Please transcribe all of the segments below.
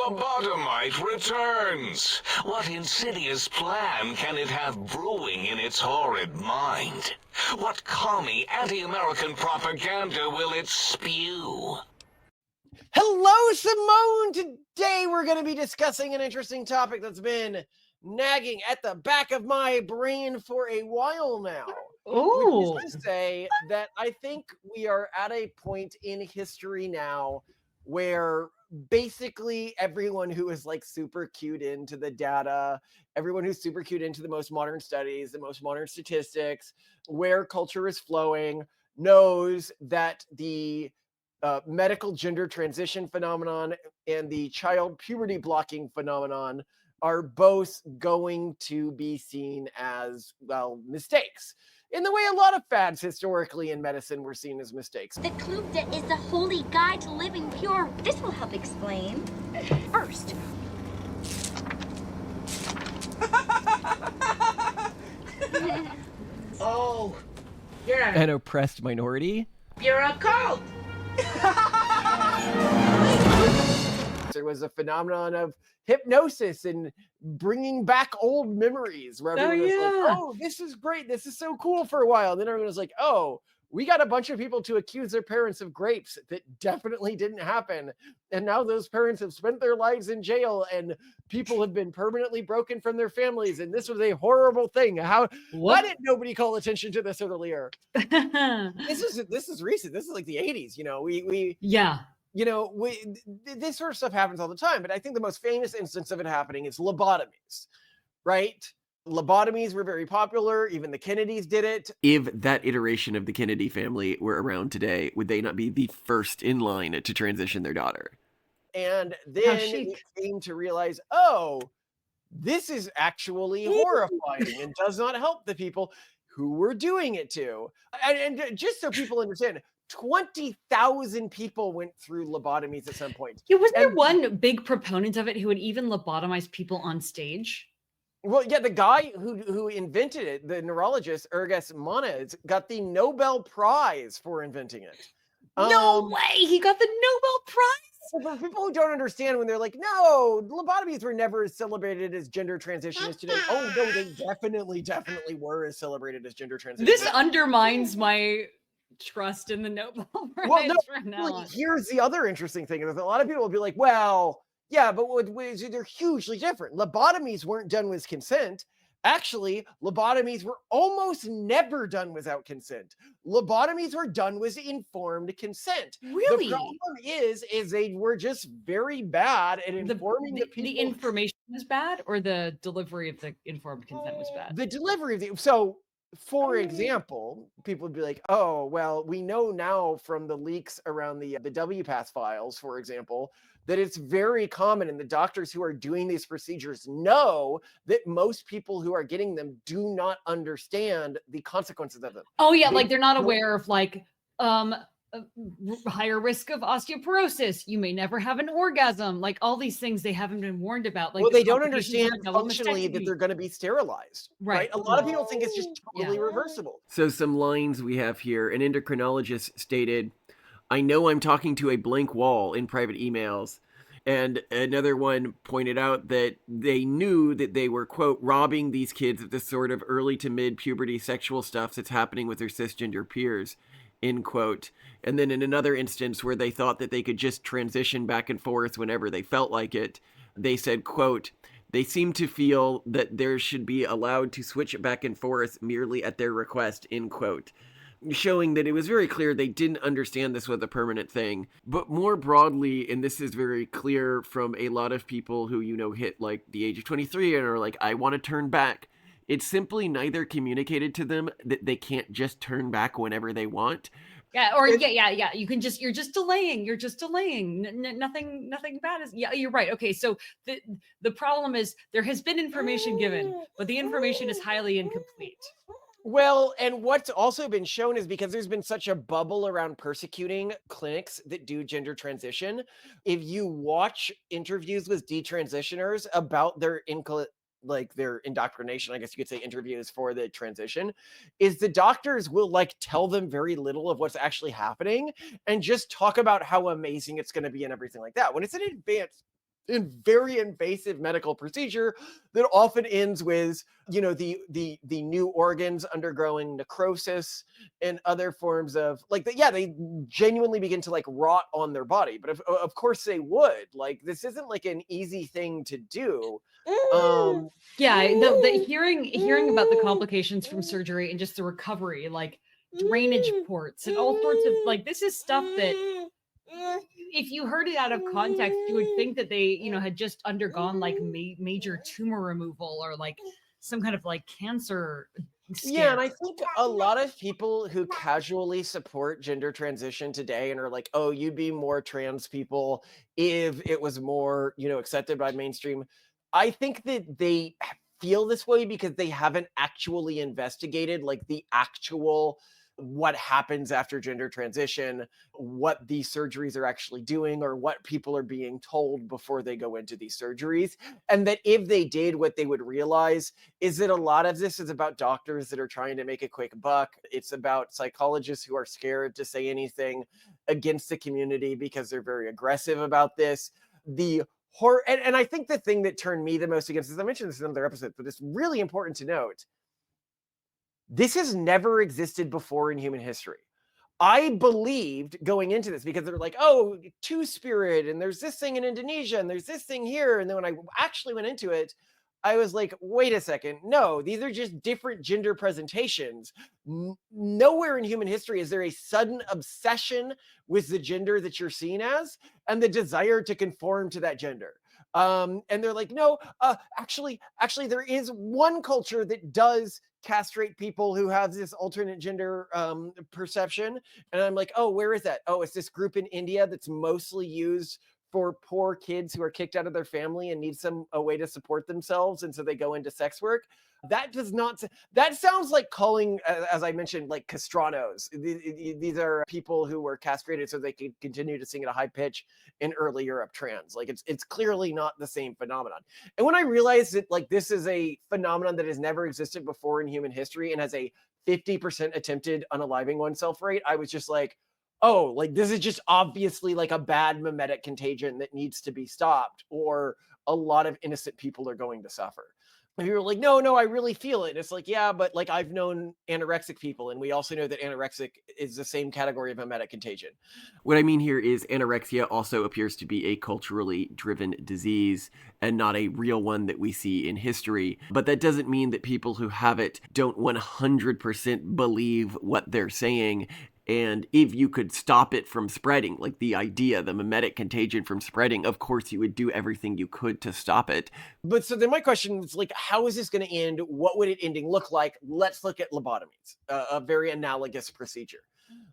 lobotomite returns. What insidious plan can it have brewing in its horrid mind? What commie anti-American propaganda will it spew? Hello, Simone! Today we're going to be discussing an interesting topic that's been nagging at the back of my brain for a while now. Oh, Which is to say that I think we are at a point in history now where basically everyone who is like super cued into the data, everyone who's super cued into the most modern studies, the most modern statistics, where culture is flowing, knows that the medical gender transition phenomenon and the child puberty blocking phenomenon are both going to be seen as, well, mistakes. In the way a lot of fads historically in medicine were seen as mistakes. The Klugda is the holy guide to living pure. This will help explain. First. oh, yeah. An oppressed minority? You're a cult. There was a phenomenon of hypnosis and bringing back old memories where everyone was like, oh, this is great. This is so cool for a while. And then everyone was like, oh, we got a bunch of people to accuse their parents of grapes that definitely didn't happen. And now those parents have spent their lives in jail and people have been permanently broken from their families. And this was a horrible thing. Why didn't nobody call attention to this earlier? This is recent. This is like the 80s. You know, this sort of stuff happens all the time, but I think the most famous instance of it happening is lobotomies, right? Lobotomies were very popular. Even the Kennedys did it. If that iteration of the Kennedy family were around today, would they not be the first in line to transition their daughter? And then it came to realize, oh, this is actually horrifying and does not help the people who were doing it to. And just so people understand, 20,000 people went through lobotomies at some point. Yeah, wasn't there one big proponent of it who would even lobotomize people on stage? Well, yeah, the guy who invented it, the neurologist Ergas Moniz, got the Nobel Prize for inventing it. No way! He got the Nobel Prize? For people who don't understand, when they're like, no, lobotomies were never as celebrated as gender transition is today. Oh, no, they definitely were as celebrated as gender transition. This undermines my trust in the Nobel Prize. Well, no, here's the other interesting thing. Is a lot of people will be like, well, yeah, but they're hugely different. Lobotomies weren't done with consent. Actually, lobotomies were almost never done without consent. Lobotomies were done with informed consent. Really? The problem is they were just very bad at informing the people. The information was bad, or the delivery of the informed consent was bad? The delivery of so, for example, people would be like, oh, well, we know now from the leaks around the WPATH files, for example, that it's very common, and the doctors who are doing these procedures know that most people who are getting them do not understand the consequences of them. Oh, yeah, like they're not aware of like higher risk of osteoporosis. You may never have an orgasm. Like all these things they haven't been warned about. Like, well, they don't understand functionally that they're going to be sterilized. Right. A lot of people think it's just totally reversible. So some lines we have here. An endocrinologist stated, I know I'm talking to a blank wall in private emails. And another one pointed out that they knew that they were, quote, robbing these kids of the sort of early to mid puberty sexual stuff that's happening with their cisgender peers, end quote. And then in another instance where they thought that they could just transition back and forth whenever they felt like it, they said, quote, they seem to feel that there should be allowed to switch it back and forth merely at their request, end quote. Showing that it was very clear they didn't understand this was a permanent thing. But more broadly, and this is very clear from a lot of people who, you know, hit like the age of 23 and are like, I want to turn back. It's simply neither communicated to them that they can't just turn back whenever they want. Yeah, or yeah. You're just delaying. Nothing bad is. Yeah, you're right. Okay, so the problem is there has been information given, but the information is highly incomplete. Well, and what's also been shown is because there's been such a bubble around persecuting clinics that do gender transition. If you watch interviews with detransitioners about their indoctrination, I guess you could say interviews for the transition, is the doctors will like tell them very little of what's actually happening and just talk about how amazing it's going to be and everything like that. When it's an advanced and very invasive medical procedure that often ends with, you know, the new organs undergoing necrosis and other forms of like they genuinely begin to like rot on their body. But of course they would. Like this isn't like an easy thing to do. Yeah, the hearing about the complications from surgery and just the recovery, like drainage ports and all sorts of like this is stuff that if you heard it out of context, you would think that they, you know, had just undergone like major tumor removal or like some kind of like cancer Yeah, and I scare. think a lot of people who casually support gender transition today and are like, "Oh, you'd be more trans people if it was more, you know, accepted by mainstream." I think that they feel this way because they haven't actually investigated like the actual what happens after gender transition, what these surgeries are actually doing, or what people are being told before they go into these surgeries. And that if they did, what they would realize is that a lot of this is about doctors that are trying to make a quick buck. It's about psychologists who are scared to say anything against the community because they're very aggressive about this. The horror, and I think the thing that turned me the most against this, I mentioned this in another episode, but it's really important to note. This has never existed before in human history. I believed going into this because they're like, oh, two spirit, and there's this thing in Indonesia, and there's this thing here. And then when I actually went into it, I was like, wait a second. No, these are just different gender presentations. Nowhere in human history is there a sudden obsession with the gender that you're seen as and the desire to conform to that gender. And they're like, no, actually, there is one culture that does castrate people who have this alternate gender perception. And I'm like, oh, where is that? Oh, it's this group in India that's mostly used for poor kids who are kicked out of their family and need a way to support themselves. And so they go into sex work. That does not, that sounds like calling, as I mentioned, like castranos. These are people who were castrated so they could continue to sing at a high pitch in early Europe trans. Like it's clearly not the same phenomenon. And when I realized that like this is a phenomenon that has never existed before in human history and has a 50% attempted unaliving oneself rate, I was just like, oh, like this is just obviously like a bad mimetic contagion that needs to be stopped, or a lot of innocent people are going to suffer. And you're like, no, I really feel it. And it's like, yeah, but like I've known anorexic people, and we also know that anorexic is the same category of mimetic contagion. What I mean here is anorexia also appears to be a culturally driven disease and not a real one that we see in history. But that doesn't mean that people who have it don't 100% believe what they're saying. And if you could stop it from spreading, like the mimetic contagion from spreading, of course you would do everything you could to stop it. But so then my question is like, how is this going to end? What would it ending look like? Let's look at lobotomies, a very analogous procedure.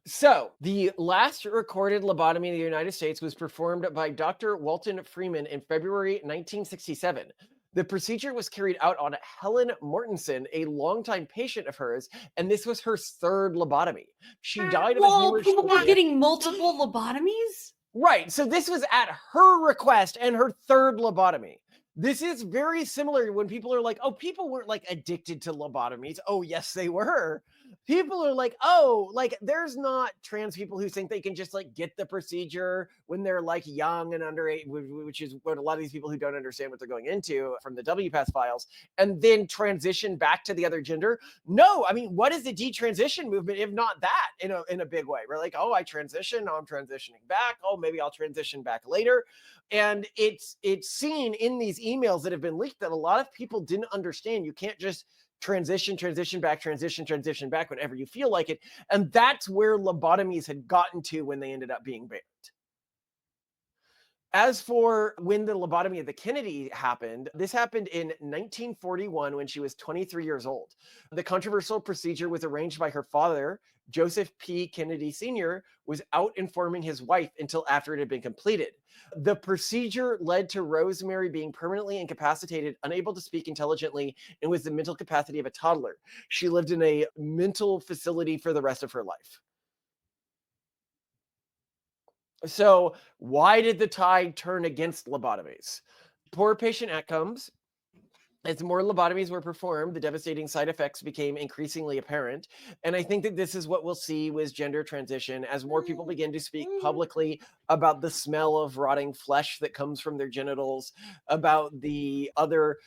So the last recorded lobotomy in the United States was performed by Dr. Walton Freeman in February 1967. The procedure was carried out on Helen Mortensen, a longtime patient of hers, and this was her third lobotomy. She died of a Whoa, hemorrhage. people were getting multiple lobotomies? Right. So this was at her request and her third lobotomy. This is very similar when people are like, oh, people weren't like addicted to lobotomies. Oh, yes, they were. People are like, oh, like there's not trans people who think they can just like get the procedure when they're like young and underage, which is what a lot of these people who don't understand what they're going into from the WPATH files, and then transition back to the other gender. No, I mean, what is the detransition movement if not that in a big way? We're like, oh, I transition, now I'm transitioning back. Oh, maybe I'll transition back later. And it's seen in these emails that have been leaked that a lot of people didn't understand. You can't just transition back whenever you feel like it. And that's where lobotomies had gotten to when they ended up being banned. As for when the lobotomy of the Kennedy happened, this happened in 1941 when she was 23 years old. The controversial procedure was arranged by her father, Joseph P. Kennedy Sr., was out informing his wife until after it had been completed. The procedure led to Rosemary being permanently incapacitated, unable to speak intelligently, and with the mental capacity of a toddler. She lived in a mental facility for the rest of her life. So why did the tide turn against lobotomies? Poor patient outcomes, As more lobotomies were performed, the devastating side effects became increasingly apparent. And I think that this is what we'll see with gender transition as more people begin to speak publicly about the smell of rotting flesh that comes from their genitals, about the other,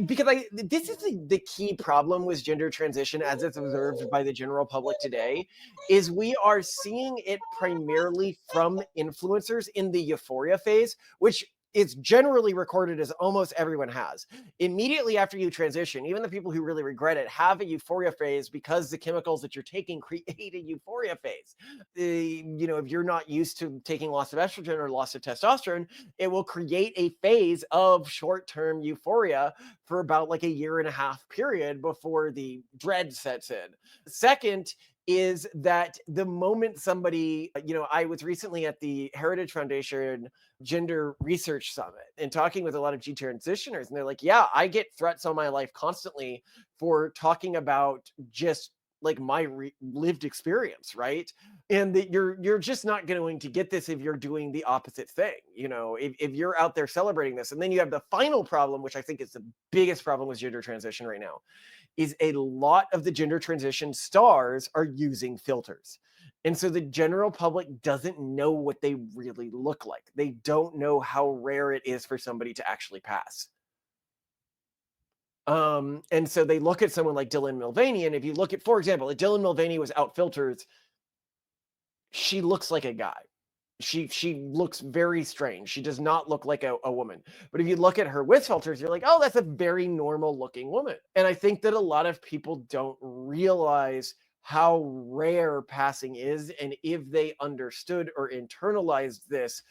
because this is the key problem with gender transition as it's observed by the general public today, is we are seeing it primarily from influencers in the euphoria phase, which is generally recorded as almost everyone has. Immediately after you transition, even the people who really regret it have a euphoria phase because the chemicals that you're taking create a euphoria phase. If you're not used to taking loss of estrogen or loss of testosterone, it will create a phase of short-term euphoria for about like a year and a half period before the dread sets in. Second is that the moment somebody, I was recently at the Heritage Foundation Gender Research Summit and talking with a lot of G transitioners, and they're like, yeah, I get threats on my life constantly for talking about just like my lived experience, right? And that you're just not going to get this if you're doing the opposite thing. If you're out there celebrating this. And then you have the final problem, which I think is the biggest problem with gender transition right now, is a lot of the gender transition stars are using filters. And so the general public doesn't know what they really look like. They don't know how rare it is for somebody to actually pass. And so they look at someone like Dylan Mulvaney, and if you look at, for example, if Dylan Mulvaney was out filters, she looks like a guy. She looks very strange. She does not look like a woman. But if you look at her with filters, you're like, oh, that's a very normal looking woman. And I think that a lot of people don't realize how rare passing is. And if they understood or internalized this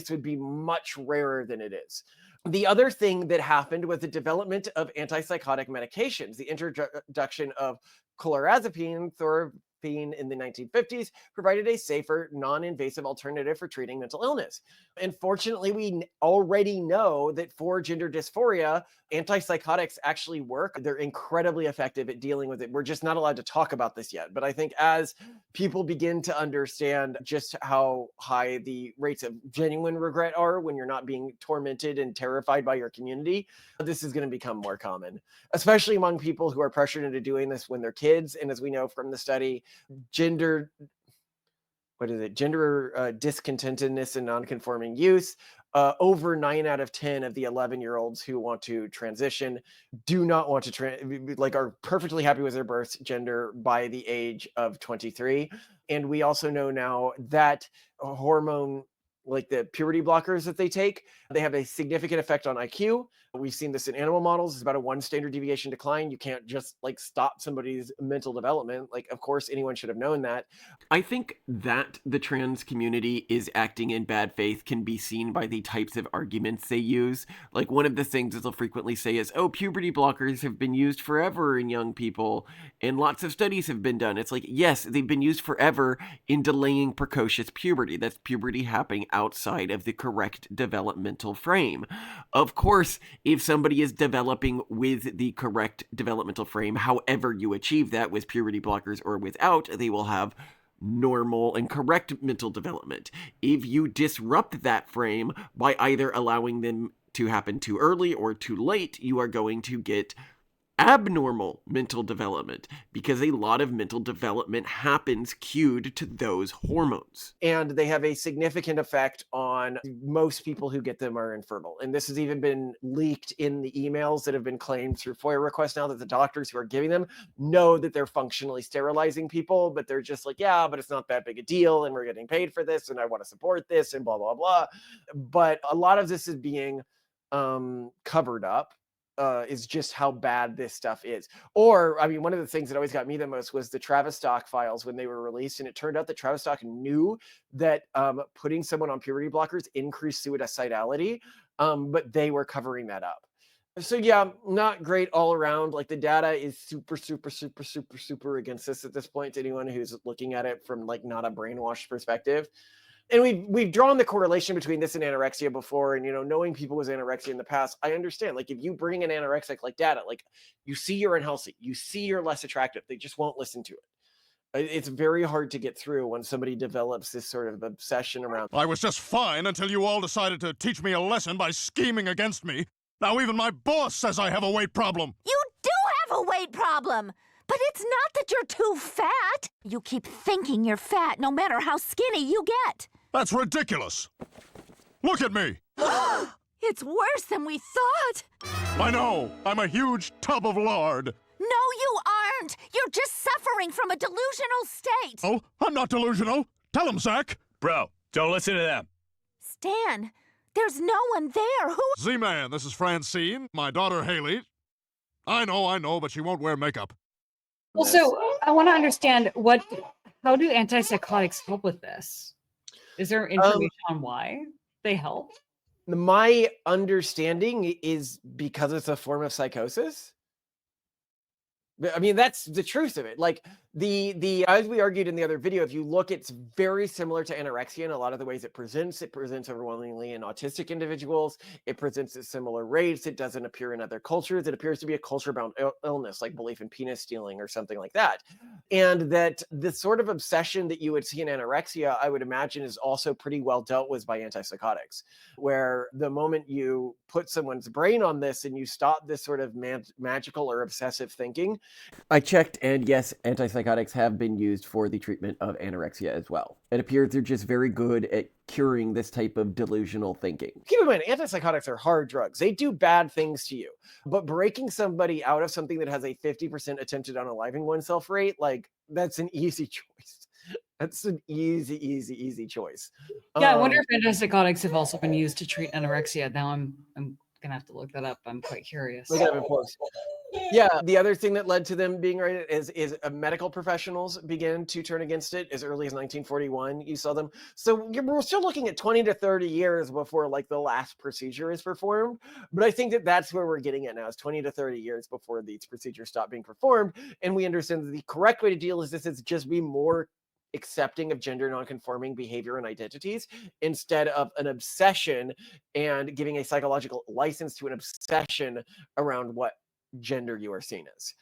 would be much rarer than it is. The other thing that happened was the development of antipsychotic medications, the introduction of chlorrazepine, in the 1950s provided a safer, non-invasive alternative for treating mental illness. And fortunately, we already know that for gender dysphoria, antipsychotics actually work. They're incredibly effective at dealing with it. We're just not allowed to talk about this yet. But I think as people begin to understand just how high the rates of genuine regret are when you're not being tormented and terrified by your community, this is going to become more common, especially among people who are pressured into doing this when they're kids. And as we know from the study, gender discontentedness and nonconforming use, over 9 out of 10 of the 11-year-olds who want to transition do not want to are perfectly happy with their birth gender by the age of 23. And we also know now that hormone, like the puberty blockers that they take, they have a significant effect on IQ. We've seen this in animal models. It's about a 1 standard deviation decline. You can't just stop somebody's mental development. Of course, anyone should have known that. I think that the trans community is acting in bad faith can be seen by the types of arguments they use. One of the things that they'll frequently say is, oh, puberty blockers have been used forever in young people, and lots of studies have been done. It's like, yes, they've been used forever in delaying precocious puberty. That's puberty happening outside of the correct developmental frame. Of course, if somebody is developing with the correct developmental frame, however you achieve that with puberty blockers or without, they will have normal and correct mental development. If you disrupt that frame by either allowing them to happen too early or too late, you are going to get abnormal mental development, because a lot of mental development happens cued to those hormones. And they have a significant effect on most people who get them are infertile. And this has even been leaked in the emails that have been claimed through FOIA requests now, that the doctors who are giving them know that they're functionally sterilizing people, but they're just like, yeah, but it's not that big a deal, and we're getting paid for this, and I want to support this, and blah, blah, blah. But a lot of this is being covered up. Is just how bad this stuff is. Or, I mean, one of the things that always got me the most was the Travistock files when they were released. And it turned out that Travistock knew that putting someone on puberty blockers increased suicidality, but they were covering that up. So yeah, not great all around. The data is super, super, super, super, super against this at this point to anyone who's looking at it from not a brainwashed perspective. And we've drawn the correlation between this and anorexia before, and knowing people with anorexia in the past, I understand. If you bring an anorexic data, you see you're unhealthy, you see you're less attractive, they just won't listen to it. It's very hard to get through when somebody develops this sort of obsession around. I was just fine until you all decided to teach me a lesson by scheming against me. Now even my boss says I have a weight problem. You do have a weight problem! But it's not that you're too fat. You keep thinking you're fat no matter how skinny you get. That's ridiculous. Look at me. It's worse than we thought. I know. I'm a huge tub of lard. No, you aren't. You're just suffering from a delusional state. Oh, I'm not delusional. Tell him, Zach. Bro, don't listen to them. Stan, there's no one there. Who? Z-Man, this is Francine, my daughter Haley. I know, but she won't wear makeup. Well, so I want to understand how do antipsychotics help with this? Is there information on why they help? My understanding is because it's a form of psychosis. I mean, that's the truth of it. Like the as we argued in the other video, if you look, it's very similar to anorexia in a lot of the ways it presents. It presents overwhelmingly in autistic individuals. It presents at similar rates. It doesn't appear in other cultures. It appears to be a culture-bound illness, like belief in penis stealing or something like that. And that the sort of obsession that you would see in anorexia, I would imagine, is also pretty well dealt with by antipsychotics, where the moment you put someone's brain on this and you stop this sort of magical or obsessive thinking. I checked, and yes, antipsychotics have been used for the treatment of anorexia as well. It appears they're just very good at curing this type of delusional thinking. Keep in mind, antipsychotics are hard drugs. They do bad things to you. But breaking somebody out of something that has a 50% attempted unaliving oneself rate, like, that's an easy choice. That's an easy choice. Yeah, I wonder if antipsychotics have also been used to treat anorexia. Now I'm gonna have to look that up. I'm quite curious. Look at it in post. Yeah, the other thing that led to them being right is medical professionals began to turn against it as early as 1941. You saw them. So we're still looking at 20 to 30 years before like the last procedure is performed. But I think that that's where we're getting at now, is 20 to 30 years before these procedures stop being performed. And we understand that the correct way to deal with this is just be more accepting of gender nonconforming behavior and identities instead of an obsession and giving a psychological license to an obsession around what gender you are seen as,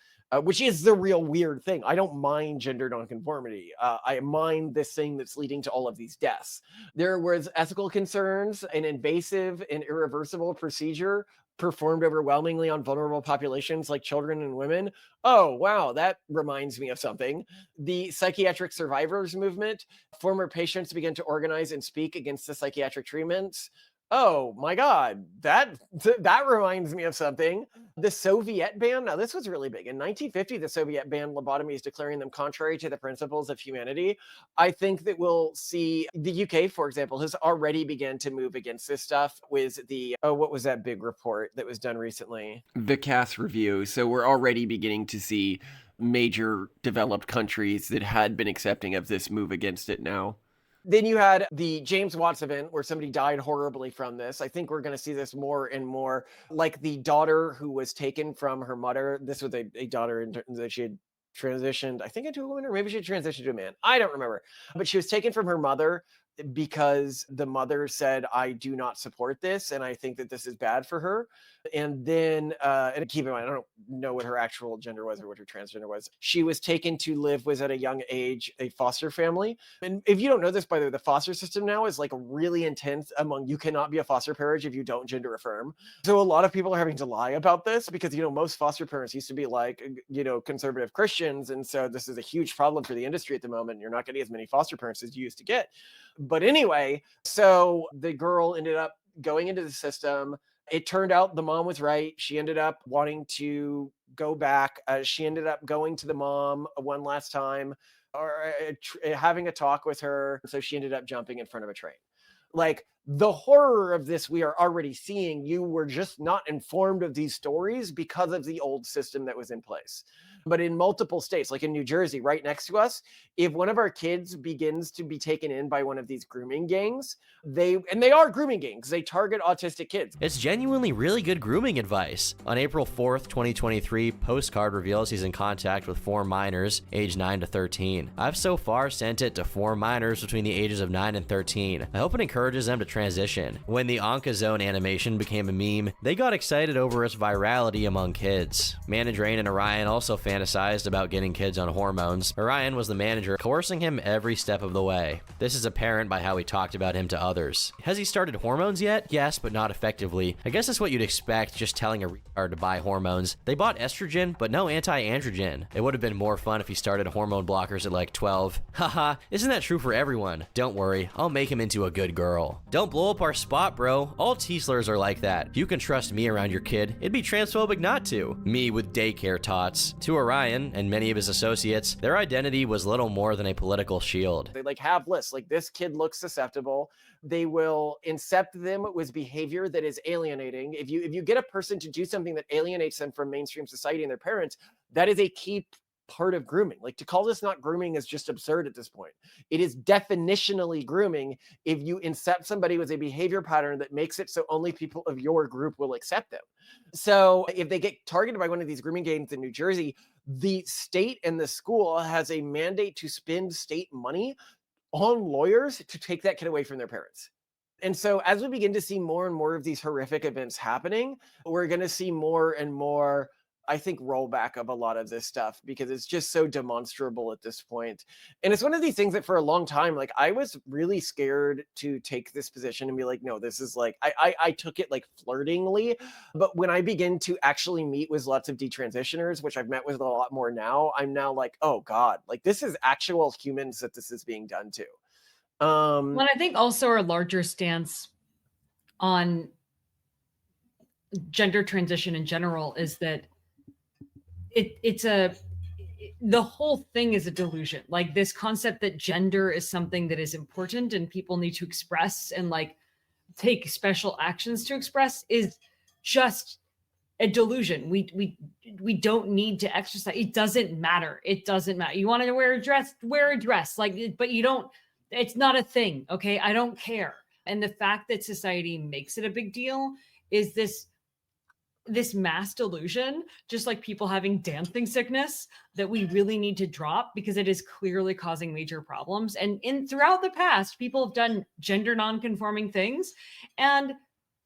which is the real weird thing. I don't mind gender nonconformity. I mind this thing that's leading to all of these deaths. There was ethical concerns, an invasive and irreversible procedure performed overwhelmingly on vulnerable populations like children and women. Oh, wow, that reminds me of something. The psychiatric survivors movement, former patients began to organize and speak against the psychiatric treatments. Oh my God, that reminds me of something. The Soviet ban, now this was really big. In 1950, the Soviet banned lobotomies, declaring them contrary to the principles of humanity. I think that we'll see the UK, for example, has already begun to move against this stuff with the, what was that big report that was done recently? The Cass review. So we're already beginning to see major developed countries that had been accepting of this move against it now. Then you had the James Watts event where somebody died horribly from this. I think we're going to see this more and more, like the daughter who was taken from her mother. This was a daughter that she had transitioned, I think, into a woman, or maybe she had transitioned to a man. I don't remember. But she was taken from her mother because the mother said, I do not support this, and I think that this is bad for her. And then, and keep in mind, I don't know what her actual gender was or what her transgender was. She was taken to live with, at a young age, a foster family. And if you don't know this, by the way, the foster system now is like really intense among, you cannot be a foster parent if you don't gender affirm. So a lot of people are having to lie about this because, you know, most foster parents used to be like, you know, conservative Christians. And so this is a huge problem for the industry at the moment. You're not getting as many foster parents as you used to get. But anyway, so the girl ended up going into the system. It turned out the mom was right. She ended up wanting to go back. She ended up going to the mom one last time, or having a talk with her. So she ended up jumping in front of a train. Like, the horror of this we are already seeing. You were just not informed of these stories because of the old system that was in place. But in multiple states, like in New Jersey, right next to us, if one of our kids begins to be taken in by one of these grooming gangs, they are grooming gangs, they target autistic kids. It's genuinely really good grooming advice. On April 4th, 2023, Postcard reveals he's in contact with 4 minors aged 9 to 13. I've so far sent it to 4 minors between the ages of 9 and 13. I hope it encourages them to transition. When the Onkazone animation became a meme, they got excited over its virality among kids. Manadrain and Orion also fantasized about getting kids on hormones, Orion was the manager coercing him every step of the way. This is apparent by how he talked about him to others. Has he started hormones yet? Yes, but not effectively. I guess that's what you'd expect just telling a retard to buy hormones. They bought estrogen, but no anti-androgen. It would have been more fun if he started hormone blockers at like 12. Haha, isn't that true for everyone? Don't worry, I'll make him into a good girl. Don't blow up our spot, bro. All T-slurs are like that. You can trust me around your kid. It'd be transphobic not to. Me with daycare tots. To Orion and many of his associates, their identity was little more than a political shield. They like have lists, like this kid looks susceptible. They will incept them with behavior that is alienating. If you get a person to do something that alienates them from mainstream society and their parents, that is a key part of grooming. Like, to call this not grooming is just absurd at this point. It is definitionally grooming if you incept somebody with a behavior pattern that makes it so only people of your group will accept them. So if they get targeted by one of these grooming gangs in New Jersey, the state and the school has a mandate to spend state money on lawyers to take that kid away from their parents. And so as we begin to see more and more of these horrific events happening, we're going to see more and more, I think, rollback of a lot of this stuff because it's just so demonstrable at this point. And it's one of these things that for a long time, like, I was really scared to take this position and be like, no, this is like, I took it like flirtingly. But when I begin to actually meet with lots of detransitioners, which I've met with a lot more now, I'm now like, oh God, like this is actual humans that this is being done to. Well, I think also our larger stance on gender transition in general is that the whole thing is a delusion. Like, this concept that gender is something that is important and people need to express and like take special actions to express is just a delusion. We don't need to exercise. It doesn't matter. It doesn't matter. You want to wear a dress, like, but you don't, it's not a thing. Okay. I don't care. And the fact that society makes it a big deal is this mass delusion, just like people having dancing sickness, that we really need to drop because it is clearly causing major problems. And throughout the past, people have done gender non-conforming things, and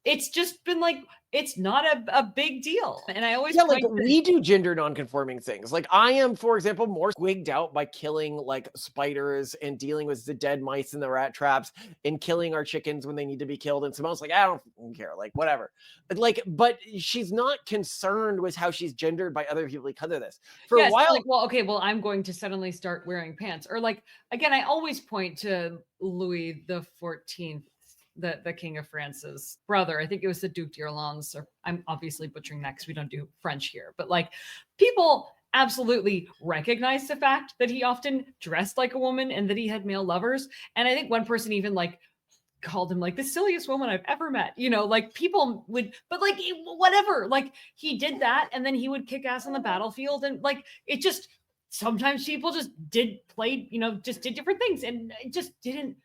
it's just been like, it's not a big deal. And I always we do gender non-conforming things. Like, I am, for example, more wigged out by killing like spiders and dealing with the dead mice in the rat traps and killing our chickens when they need to be killed. And Simone's like, I don't care, like whatever. But she's not concerned with how she's gendered by other people because of this. For a while, like, well, I'm going to suddenly start wearing pants. Or like, again, I always point to Louis the 14th. The King of France's brother. I think it was the Duc d'Orleans, or I'm obviously butchering that because we don't do French here, but like, people absolutely recognize the fact that he often dressed like a woman and that he had male lovers. And I think one person even like called him like the silliest woman I've ever met. You know, like, people would, but like, whatever, like, he did that and then he would kick ass on the battlefield. And like, it just, sometimes people just did different things, and it just didn't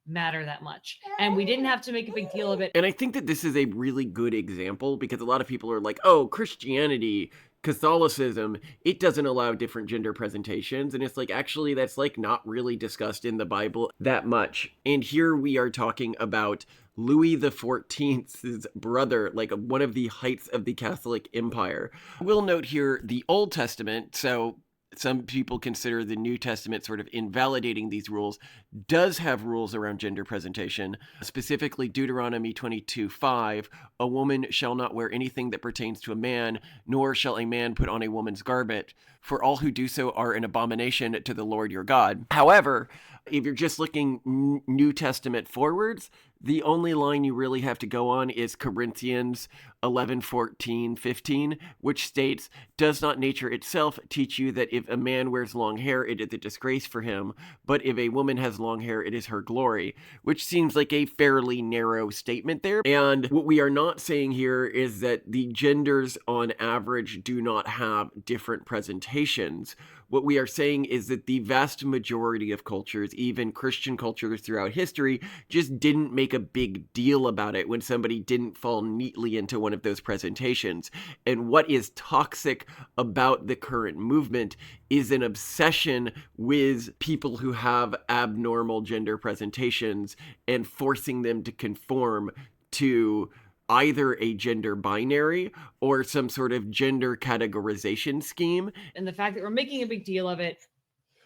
matter that much, and we didn't have to make a big deal of it. And I think that this is a really good example because a lot of people are like, oh, Christianity, Catholicism, it doesn't allow different gender presentations. And it's like, actually, that's like not really discussed in the Bible that much. And here we are talking about Louis the 14th's brother, like one of the heights of the Catholic Empire. We'll note here the Old Testament, so some people consider the New Testament sort of invalidating these rules, does have rules around gender presentation. Specifically, Deuteronomy 22:5, a woman shall not wear anything that pertains to a man, nor shall a man put on a woman's garment, for all who do so are an abomination to the Lord your God. However, if you're just looking New Testament forwards, the only line you really have to go on is Corinthians 11:14-15, which states, does not nature itself teach you that if a man wears long hair, it is a disgrace for him, but if a woman has long hair, it is her glory, which seems like a fairly narrow statement there. And what we are not saying here is that the genders on average do not have different presentations. What we are saying is that the vast majority of cultures, even Christian cultures throughout history, just didn't make a big deal about it when somebody didn't fall neatly into one of those presentations. And what is toxic about the current movement is an obsession with people who have abnormal gender presentations and forcing them to conform to either a gender binary or some sort of gender categorization scheme. And the fact that we're making a big deal of it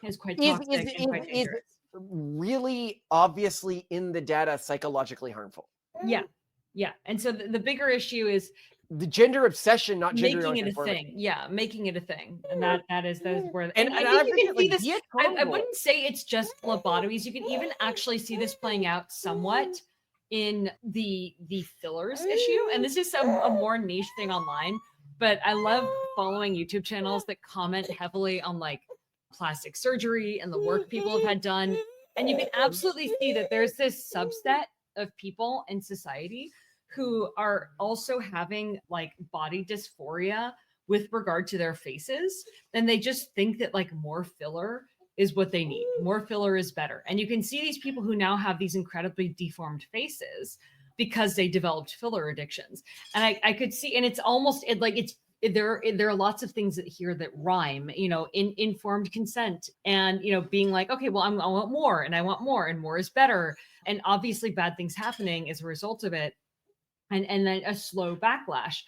is quite Is toxic and quite dangerous. really obviously in the data psychologically harmful. Yeah. Yeah. And so the bigger issue is the gender obsession, not gender making it a nonconformity. thing. Yeah, making it a thing. And that is where And I I think you can see like, this. I wouldn't say it's just lobotomies. You can even actually see this playing out somewhat in the fillers issue. And this is a more niche thing online, but I love following YouTube channels that comment heavily on like plastic surgery and the work people have had done. And you can absolutely see that there's this subset of people in society who are also having like body dysphoria with regard to their faces. And they just think that like more filler is what they need. More filler is better. And you can see these people who now have these incredibly deformed faces because they developed filler addictions. And I could see, and it's almost there are lots of things here that rhyme, you know, informed consent and, you know, being like, okay, well, I want more and I want more and more is better. And obviously bad things happening as a result of it. And then a slow backlash.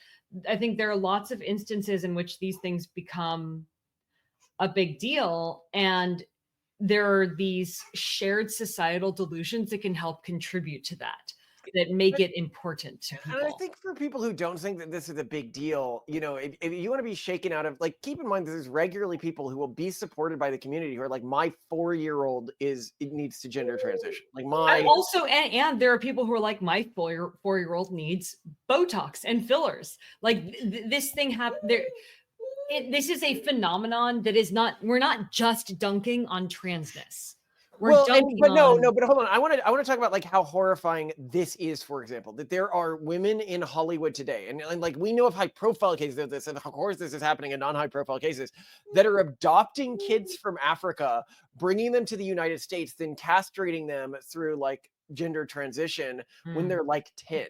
I think there are lots of instances in which these things become a big deal. And there are these shared societal delusions that can help contribute to that make it important to people. And I think for people who don't think that this is a big deal, you know, if you want to be shaken out of, like, keep in mind that there's regularly people who will be supported by the community who are like, my 4-year-old it needs to gender transition. Like and also, and there are people who are like, my 4-year-old needs Botox and fillers. Like this thing happened there. This is a phenomenon that is not, we're not just dunking on transness. But hold on. I want to talk about like how horrifying this is. For example, that there are women in Hollywood today, and like we know of high profile cases of this, and of course this is happening in non-high profile cases, that are adopting kids from Africa, bringing them to the United States, then castrating them through like gender transition when they're like 10.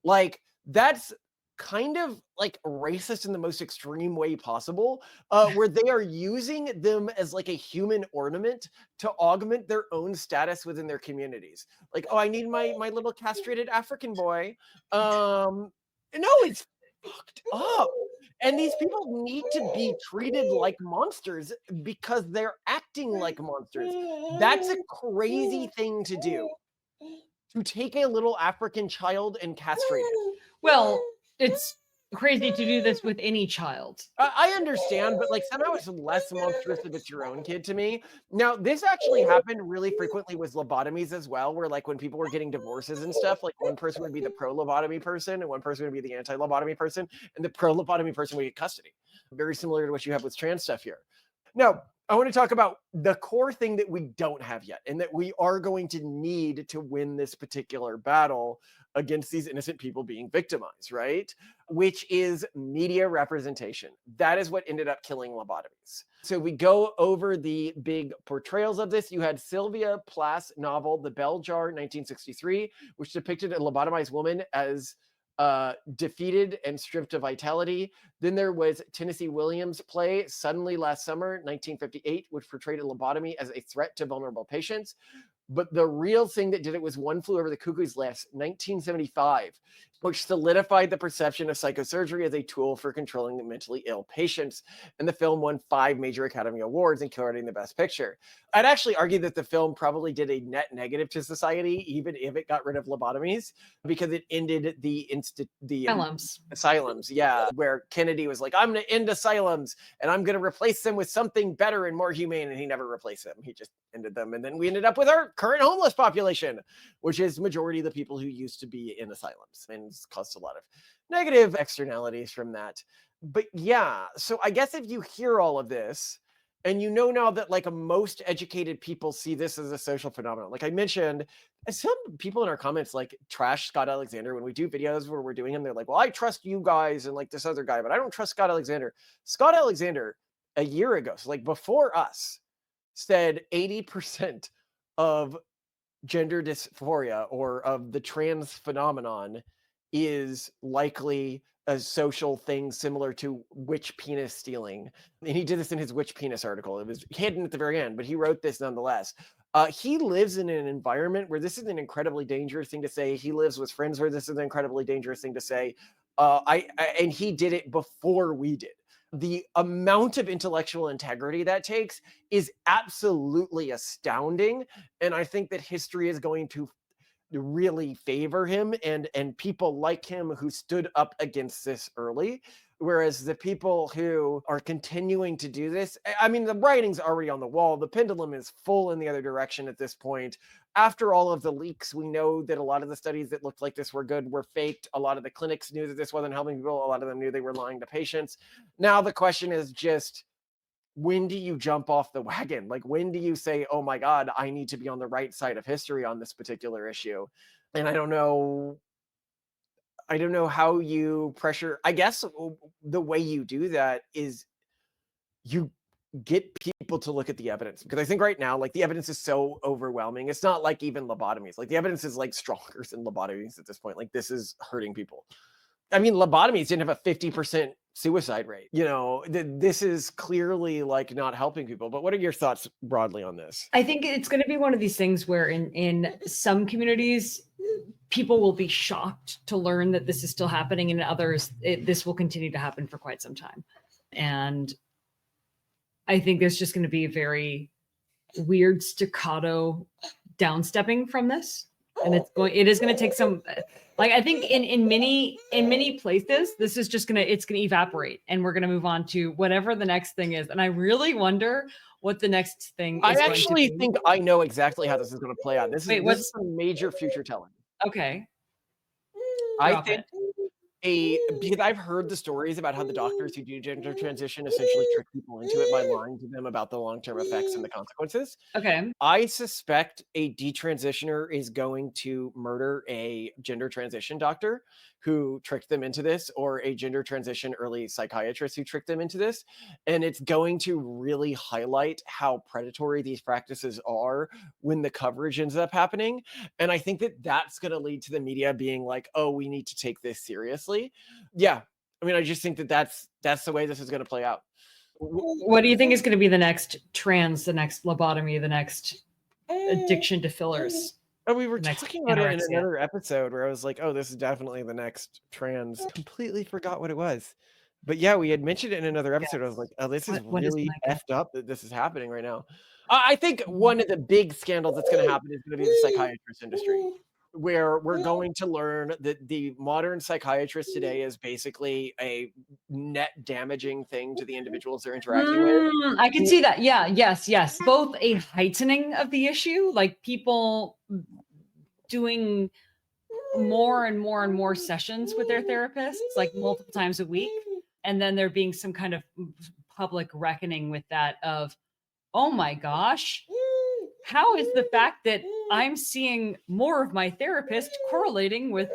Like that's kind of like racist in the most extreme way possible, where they are using them as like a human ornament to augment their own status within their communities. Like, oh, I need my little castrated African boy. No, it's fucked up. And these people need to be treated like monsters because they're acting like monsters. That's a crazy thing to do. To take a little African child and castrate it. Well, it's crazy to do this with any child. I understand, but like somehow it's less monstrous if it's your own kid to me. Now, this actually happened really frequently with lobotomies as well, where like when people were getting divorces and stuff, like one person would be the pro-lobotomy person and one person would be the anti-lobotomy person, and the pro-lobotomy person would get custody. Very similar to what you have with trans stuff here. Now, I want to talk about the core thing that we don't have yet, and that we are going to need to win this particular battle against these innocent people being victimized, right? Which is media representation. That is what ended up killing lobotomies. So we go over the big portrayals of this. You had Sylvia Plath's novel, The Bell Jar, 1963, which depicted a lobotomized woman as defeated and stripped of vitality. Then there was Tennessee Williams' play Suddenly Last Summer, 1958, which portrayed a lobotomy as a threat to vulnerable patients. But the real thing that did it was One Flew Over the Cuckoo's Nest, 1975, which solidified the perception of psychosurgery as a tool for controlling the mentally ill patients. And the film won 5 major Academy Awards, including the Best Picture. I'd actually argue that the film probably did a net negative to society, even if it got rid of lobotomies, because it ended the asylums, yeah, where Kennedy was like, I'm going to end asylums and I'm going to replace them with something better and more humane. And he never replaced them. He just ended them. And then we ended up with our current homeless population, which is majority of the people who used to be in asylums, and it's caused a lot of negative externalities from that. But yeah, so I guess if you hear all of this and you know now that like most educated people see this as a social phenomenon, like I mentioned, some people in our comments like trash Scott Alexander when we do videos where we're doing him. They're like, well, I trust you guys and like this other guy, but I don't trust Scott Alexander. Scott Alexander a year ago, so like before us, said 80% of gender dysphoria or of the trans phenomenon is likely a social thing similar to witch penis stealing. And he did this in his witch penis article. It was hidden at the very end, but he wrote this nonetheless. He lives in an environment where this is an incredibly dangerous thing to say. He lives with friends where this is an incredibly dangerous thing to say. And he did it before we did. The amount of intellectual integrity that takes is absolutely astounding. And I think that history is going to really favor him and people like him who stood up against this early, whereas the people who are continuing to do this, I mean, the writing's already on the wall. The pendulum is full in the other direction at this point. After all of the leaks, we know that a lot of the studies that looked like this were good were faked. A lot of the clinics knew that this wasn't helping people. A lot of them knew they were lying to patients. Now the question is just, when do you jump off the wagon? Like, when do you say, oh my God, I need to be on the right side of history on this particular issue? And I don't know how you pressure. I guess the way you do that is you get people to look at the evidence, because I think right now, like, the evidence is so overwhelming. It's not like even lobotomies. Like, the evidence is like stronger than lobotomies at this point. Like, this is hurting people. I mean, lobotomies didn't have a 50% suicide rate. You know, this is clearly like not helping people. But what are your thoughts broadly on this? I think it's going to be one of these things where in some communities, people will be shocked to learn that this is still happening, and in others, this will continue to happen for quite some time. And I think there's just going to be a very weird staccato downstepping from this. And it is going to take some, like, I think in many places, this is just it's going to evaporate, and we're going to move on to whatever the next thing is. And I really wonder what the next thing is. I actually think I know exactly how this is going to play out. This is some major future telling. Okay. I think because I've heard the stories about how the doctors who do gender transition essentially trick people into it by lying to them about the long-term effects and the consequences. Okay. I suspect a detransitioner is going to murder a gender transition doctor who tricked them into this, or a gender transition early psychiatrist who tricked them into this. And it's going to really highlight how predatory these practices are when the coverage ends up happening. And I think that that's going to lead to the media being like, oh, we need to take this seriously. Yeah. I mean, I just think that that's the way this is going to play out. What do you think is going to be the next trans, the next lobotomy, the next addiction to fillers? Oh, we were talking about it in another episode where I was like, oh, this is definitely the next trans. Completely forgot what it was. But yeah, we had mentioned it in another episode. Yes. I was like, oh, this is really effed up that this is happening right now. I think one of the big scandals that's going to happen is going to be the psychiatrist industry, where we're going to learn that the modern psychiatrist today is basically a net damaging thing to the individuals they're interacting with. I can see that. Yeah. Yes. Both a heightening of the issue, like people doing more and more and more sessions with their therapists, like multiple times a week. And then there being some kind of public reckoning with that of, oh my gosh, how is the fact that I'm seeing more of my therapist correlating with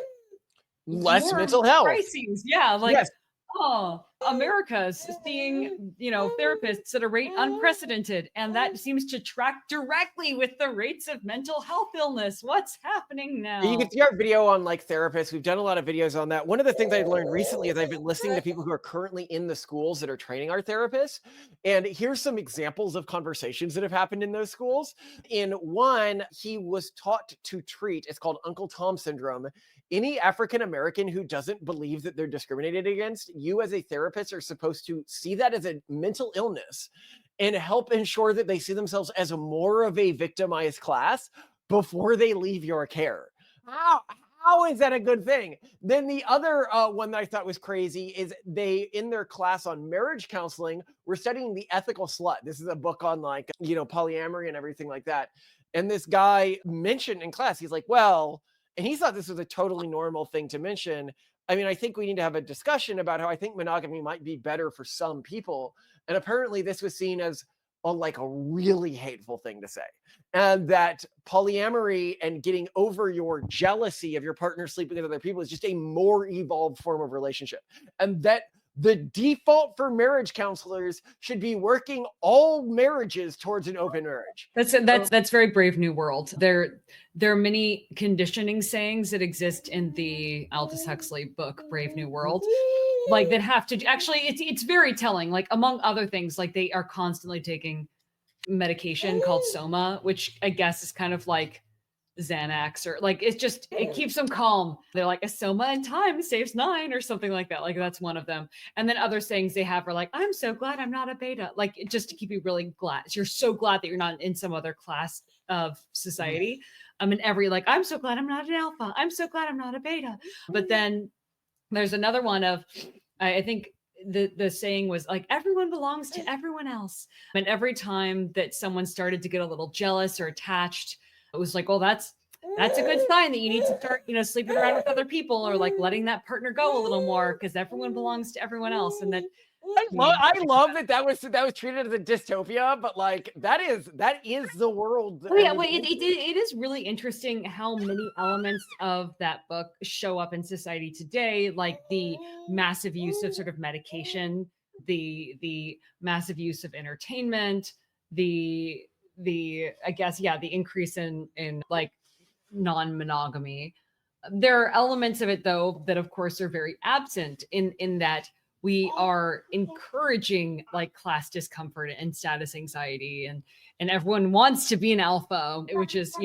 less mental health crises? Yeah, like, yes. Oh, America's seeing, therapists at a rate unprecedented, and that seems to track directly with the rates of mental health illness. What's happening now? You can see our video on like therapists. We've done a lot of videos on that. One of the things I've learned recently is I've been listening to people who are currently in the schools that are training our therapists. And here's some examples of conversations that have happened in those schools. In one, he was taught to treat, it's called Uncle Tom syndrome, any African-American who doesn't believe that they're discriminated against. You as a therapist are supposed to see that as a mental illness and help ensure that they see themselves as more of a victimized class before they leave your care. How is that a good thing? Then the other one that I thought was crazy is they, in their class on marriage counseling, were studying The Ethical Slut. This is a book on like, polyamory and everything like that. And this guy mentioned in class, he's like, well, and he thought this was a totally normal thing to mention. I mean, I think we need to have a discussion about how I think monogamy might be better for some people. And apparently this was seen as a really hateful thing to say. And that polyamory and getting over your jealousy of your partner sleeping with other people is just a more evolved form of relationship. And that the default for marriage counselors should be working all marriages towards an open marriage. That's very Brave New World. There are many conditioning sayings that exist in the Aldous Huxley book Brave New World, like that have to actually it's very telling. Like among other things, like they are constantly taking medication called Soma, which I guess is kind of like Xanax, or like it keeps them calm. They're like, a Soma in time saves 9 or something like that. Like that's one of them. And then other sayings they have are like, I'm so glad I'm not a beta, like just to keep you really glad. You're so glad that you're not in some other class of society. And every like, I'm so glad I'm not an alpha, I'm so glad I'm not a beta. But then there's another one of, I think the saying was like, everyone belongs to everyone else. And every time that someone started to get a little jealous or attached, it was like, well, that's a good sign that you need to start, sleeping around with other people, or like letting that partner go a little more, because everyone belongs to everyone else. And that I love that was treated as a dystopia, but like that is the world. Oh yeah, it is really interesting how many elements of that book show up in society today, like the massive use of sort of medication, the massive use of entertainment, the I guess the increase in like non-monogamy. There are elements of it though that of course are very absent in that we are encouraging like class discomfort and status anxiety, and everyone wants to be an alpha, which is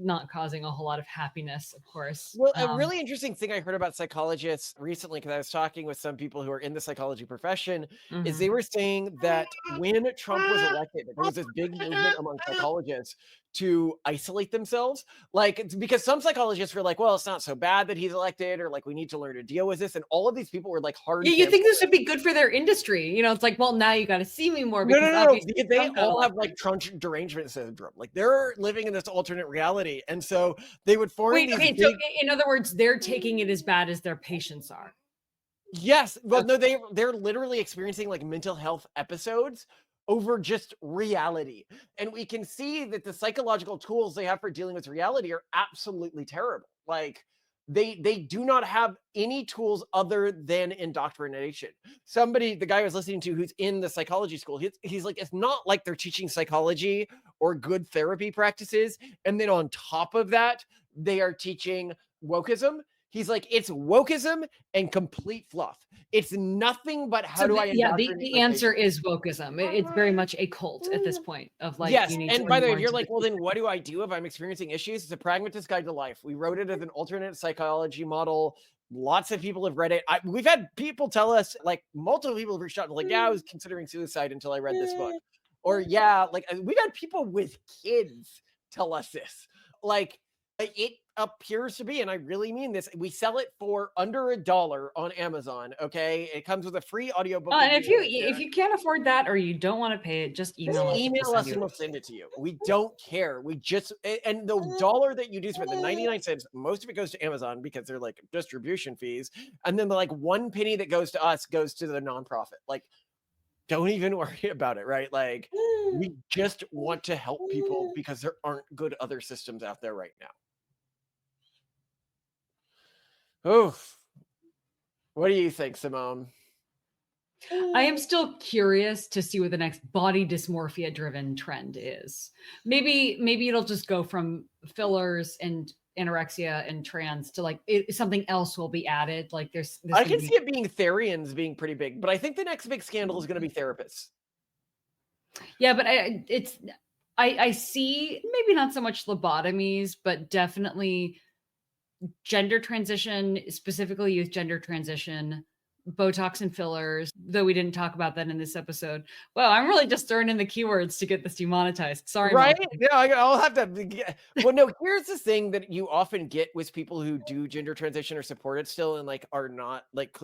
not causing a whole lot of happiness, of course. Well, a really interesting thing I heard about psychologists recently, because I was talking with some people who are in the psychology profession, is they were saying that when Trump was elected, there was this big movement among psychologists to isolate themselves. Like, it's because some psychologists were like, well, it's not so bad that he's elected, or like, we need to learn to deal with this. And all of these people were like hard. You think this would be good for their industry? It's like, well, now you got to see me more. Because no. They all have like Trump derangement syndrome. Like they're living in this alternate reality. And so they would form so in other words, they're taking it as bad as their patients are. Yes. Well, no, they're literally experiencing like mental health episodes over just reality. And we can see that the psychological tools they have for dealing with reality are absolutely terrible. Like they do not have any tools other than indoctrination. The guy I was listening to who's in the psychology school, he's like, it's not like they're teaching psychology or good therapy practices, and then on top of that, they are teaching wokeism. He's like, it's wokeism and complete fluff. It's nothing but the answer is wokeism. It's very much a cult at this point of like, yes. And by the way, if you're like, well, then what do I do if I'm experiencing issues? It's a pragmatist guide to life. We wrote it as an alternate psychology model. Lots of people have read it. We've had people tell us, like multiple people have reached out and like, yeah, I was considering suicide until I read this book. Or yeah, like we've had people with kids tell us this. Like it appears to be, and I really mean this, we sell it for under $1 on Amazon. Okay, it comes with a free audiobook. And if you can't afford that, or you don't want to pay it, just email us and we'll send it to you. We don't care. We just, and the $1 that you do spend, the 99 cents, most of it goes to Amazon because they're like distribution fees, and then the like 1 penny that goes to us goes to the nonprofit. Like, don't even worry about it, right? Like, we just want to help people because there aren't good other systems out there right now. Oh, what do you think, Simone? I am still curious to see what the next body dysmorphia driven trend is. Maybe it'll just go from fillers and anorexia and trans to like something else will be added. Like there's I can see it being Therians being pretty big, but I think the next big scandal is going to be therapists. Yeah, but I see maybe not so much lobotomies, but definitely gender transition, specifically youth gender transition, Botox and fillers, though we didn't talk about that in this episode. Well, I'm really just throwing in the keywords to get this demonetized. Sorry. Right? Yeah, I'll have to. Well, no, here's the thing that you often get with people who do gender transition or support it still and like are not like,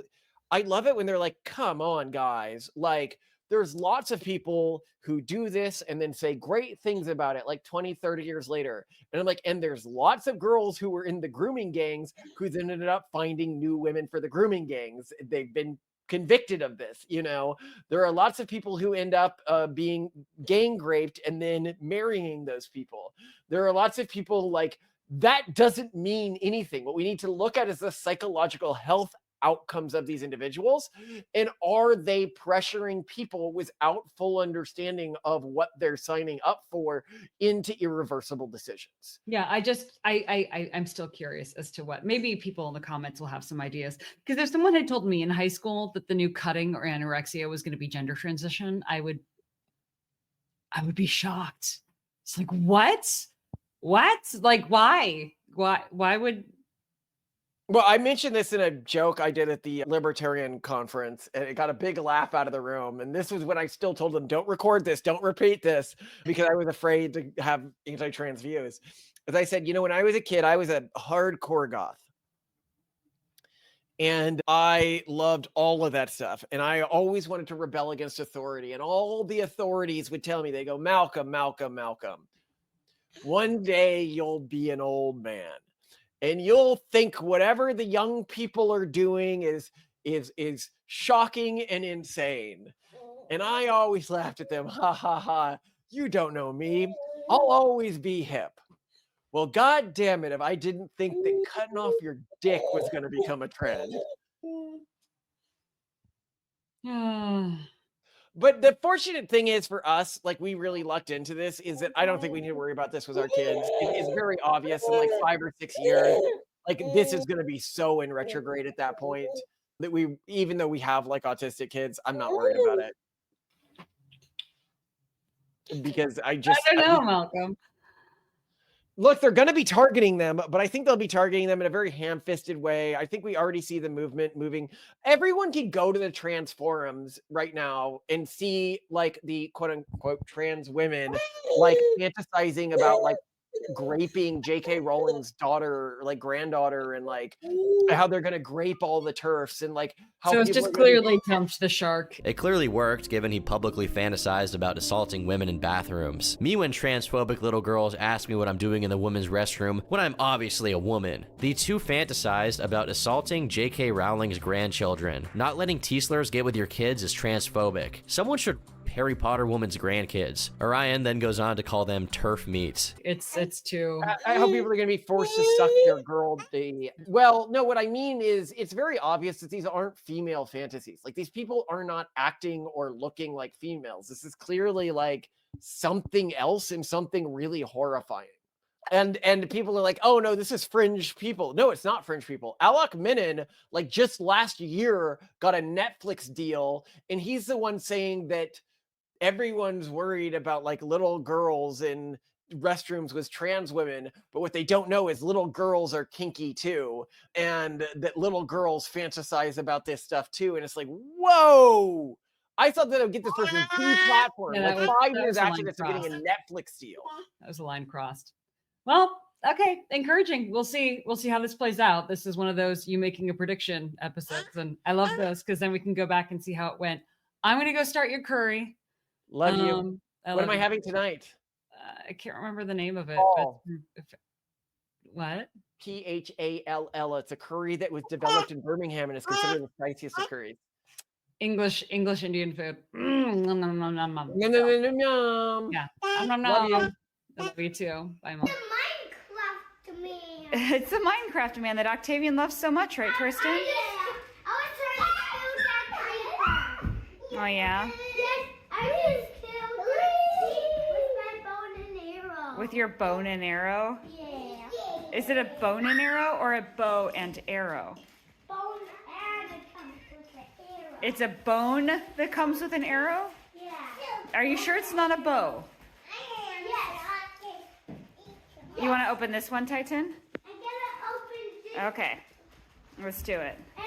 I love it when they're like, come on, guys. Like, there's lots of people who do this and then say great things about it like 20, 30 years later. And I'm like, and there's lots of girls who were in the grooming gangs who then ended up finding new women for the grooming gangs. They've been convicted of this. There are lots of people who end up being gang raped and then marrying those people. There are lots of people like that doesn't mean anything. What we need to look at is the psychological health outcomes of these individuals? And are they pressuring people without full understanding of what they're signing up for into irreversible decisions? Yeah, I'm still curious as to what, maybe people in the comments will have some ideas, because there's someone had told me in high school that the new cutting or anorexia was going to be gender transition. I would be shocked. It's like, what? Like, why would? Well, I mentioned this in a joke I did at the Libertarian conference, and it got a big laugh out of the room. And this was when I still told them, don't record this, don't repeat this, because I was afraid to have anti-trans views. As I said, when I was a kid, I was a hardcore goth. And I loved all of that stuff. And I always wanted to rebel against authority. And all the authorities would tell me, they go, Malcolm, Malcolm, Malcolm, one day you'll be an old man. And you'll think whatever the young people are doing is shocking and insane. And I always laughed at them. Ha ha ha. You don't know me. I'll always be hip. Well, God damn it, if I didn't think that cutting off your dick was going to become a trend. But the fortunate thing is for us, like, we really lucked into this, is that I don't think we need to worry about this with our kids. It's very obvious in like 5 or 6 years, like, this is going to be so in retrograde at that point that even though we have like autistic kids, I'm not worried about it. Because I don't know, Malcolm. Look, they're going to be targeting them, but I think they'll be targeting them in a very ham-fisted way. I think we already see the movement moving. Everyone can go to the trans forums right now and see like the quote-unquote trans women like fantasizing about like graping J.K. Rowling's daughter, like granddaughter, and like how they're going to grape all the turfs and like how. So it's just clearly jumped the shark. It clearly worked, given he publicly fantasized about assaulting women in bathrooms. Me when transphobic little girls ask me what I'm doing in the women's restroom when I'm obviously a woman. The two fantasized about assaulting J.K. Rowling's grandchildren. Not letting T-slurs get with your kids is transphobic. Someone should Harry Potter woman's grandkids. Orion then goes on to call them turf meat. It's too. I hope people are going to be forced to suck their girl. Well, no, what I mean is it's very obvious that these aren't female fantasies. Like, these people are not acting or looking like females. This is clearly like something else and something really horrifying. And people are like, oh no, this is fringe people. No, it's not fringe people. Alok Menon, like just last year, got a Netflix deal, and he's the one saying that everyone's worried about like little girls in restrooms with trans women, but what they don't know is little girls are kinky too, and that little girls fantasize about this stuff too. And it's like, whoa, I thought that I would get this person deplatformed. Yeah, like 5 years after this, they're getting a Netflix deal. That was a line crossed. Well, okay, encouraging. We'll see how this plays out. This is one of those you making a prediction episodes, and I love those because then we can go back and see how it went. I'm gonna go start your curry. Love you. What am I having tonight? I can't remember the name of it. Paul. But what? P-H-A-L-L. It's a curry that was developed in Birmingham and is considered the spiciest of curries. English Indian food. Nom, nom, nom, nom, nom. Nom, nom, nom, nom, nom. Yeah. Nom, nom, Love you. nom. Love you too. Bye, Mom. Minecraft man. It's the Minecraft man that Octavian loves so much, right, Tristan? I was trying to kill that creeper. Oh, yeah? Yes, I was killed with my bow and arrow. With your bow and arrow? Yeah. Is it a bone and arrow or a bow and arrow? Bone and it comes with the arrow. It's a bone that comes with an arrow? Yeah. Are you sure it's not a bow? Yes. You want to open this one, Titan? I'm gonna open this. Okay. Let's do it. And